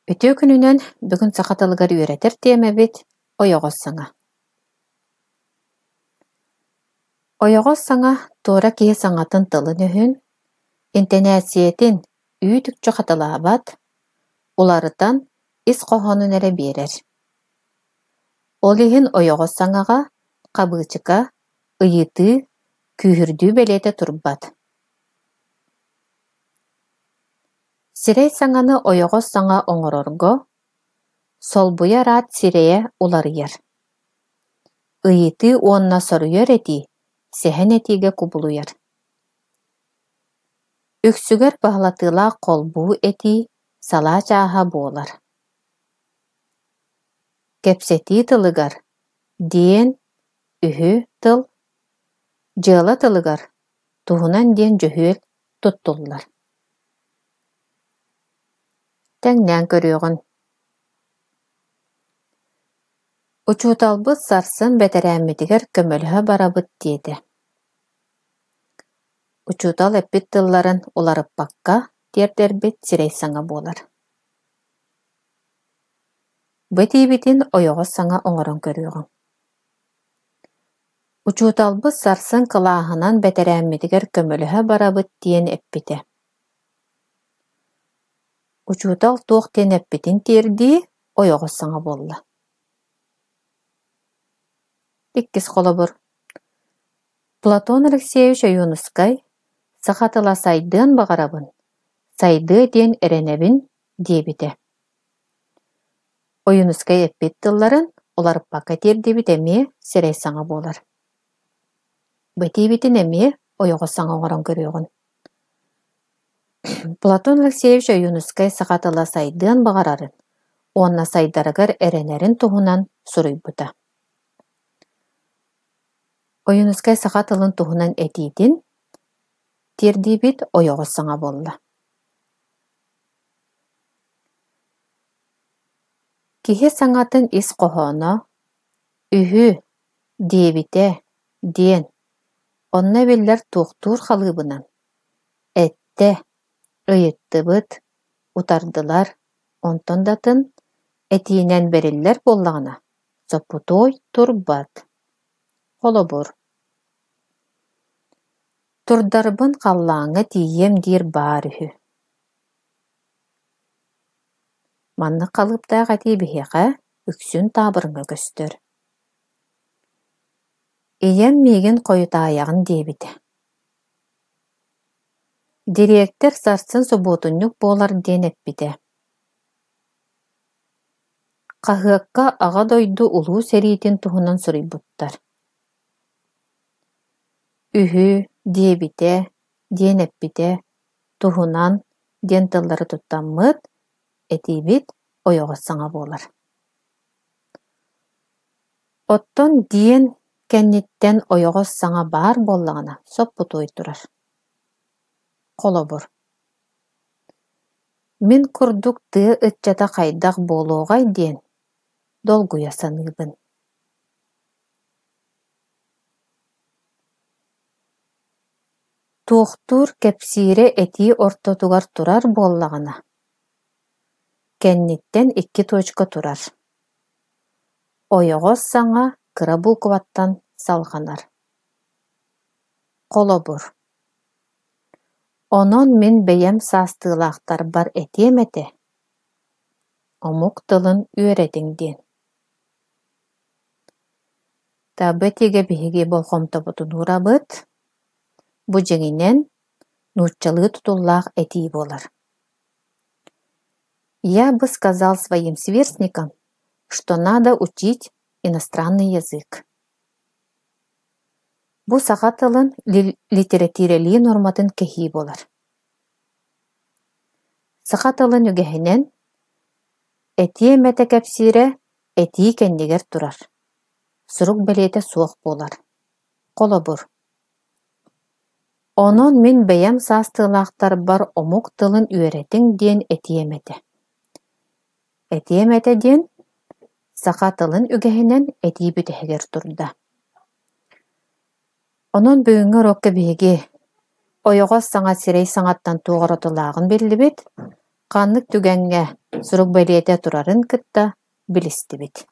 Өтө күнүнен бүгүн сакатылыгар үйрәтер темебит ойоғос саңа. Ойоғос саңа тора кие саңатын тылын үһүн, интенәсиетин үйүтүк чохаталаабат, уларытан ис қохонун эре берер. Ол иһин ойоғос саңаға қабычыка, ыйыты, күйүрдүү белете турбат. Сирей саңаны ойоғос саңа оңорорго, солбуя рат сирея уларыяр. Ыйыты уонна соруяр эти, сехен этиге кубулуяр. Үксүгер бахлатыла колбу эти сала чааха болар. Кепсети тылыгар диен үһү тыл, жыала тылыгар туһунан диен жөһүөл туттуллар. Тәңнән көрüөгүн. Учууталбыт сарсын бәтерәммитигер көмөлһө барабыт диэди. Учуутал эппит тылларын уларыппакка тиэрдербит сирей саңа буолар. Бытиибитин ойоғос саңа оҥорон көрüөгүн. Учууталбыт сарсын кылааһынан бәтерәммитигер көмөлһө барабыт диэн эппите. Учуутал туох тен эппитин тиэрдии ойоғос саңа буолла. Иккис холобур. Платон Алексеевич Аюнускай сахатыла сайдыан бағарабын, сайды диэн эренебин диэбите. Аюнускай эппит тылларын оларыппакка тиэрдибит эмие сирей саңа буолар. Бытиибитин эмие ойоғос саңа оҥорон көрüөгүн. Платон Алексеевич Аюнускай сахатыла сайдыан бағарарын, уонна сайдарыгар эренерин туһунан суруйбута. Аюнускай сахатылын туһунан этиитин тиэрдибит ойоғос саңа буолла. Киһи саңатын ис қохоно, үһү, диэбите, диэн, онна биллэр туохтуур халыыбынан, этте, ыйыттыбыт, утардылар, онтон датын этиинен бериллер боллаҕына, соппутой турбат. Холобур. Турдарбын халлааҥҥа тиийэм диир баар үһү. Маннык халыыптаах этиибиһиэхэ үксүн таабырыҥҥа көстөр. Ийэм миигин хойутаайаҕын диэбите. Директор сарсын субуотуннук буолар диэн эппите. Хаһыакка аҕа дойду улуу сэриитин туһунан суруйбуттар. Үһү, диэбите, диэн эппите, туһунан диэн тыллары туттаммыт, этиибит ойоҕос саңа буолар. Оттон диэн кэнниттэн ойоҕос саңа баар боллаҕына соппутуой турар. Холобур. Мин курдук тыа ытчата хайдах буолуоҕай диэн долгуя саныыбын. Туохтуур кэпсиире этии ортотугар турар буоллаҕына. Кэнниттэн 2 точка турар. Ойоҕос саңа кыра булкубаттан салҕанар. Холобур. Онон мин бэйэм саастыылаахтар бар этиэм эте. Омук тылын үөретиң диэн. Таба тиге биһиги болхомтобутунуурабыт, бу жеңинен нууччалыы тутуллаах этии болар. Я бы сказал своим сверстникам, что надо учить иностранный язык. Бу сахатылын литературалии норматын кэһии болар. Сахатылын үгэһинен этие мэтэ кэпсиире этии кэннигэр турар. Сурук белете суох болар. Холобур. Онон мин бэйэм саастыылаахтар бар омук тылын үөретиң диэн этиэмете. Этиэмете диэн сахатылын үгэһинен этиибүтэһигэр турда. Онон бүгүнгө рокка биһиги ойоҕос саңа сирей саңаттан туоҕоротулааҕын биллибит, Қаннык түгенге сурук белиете турарын кытта билистибит.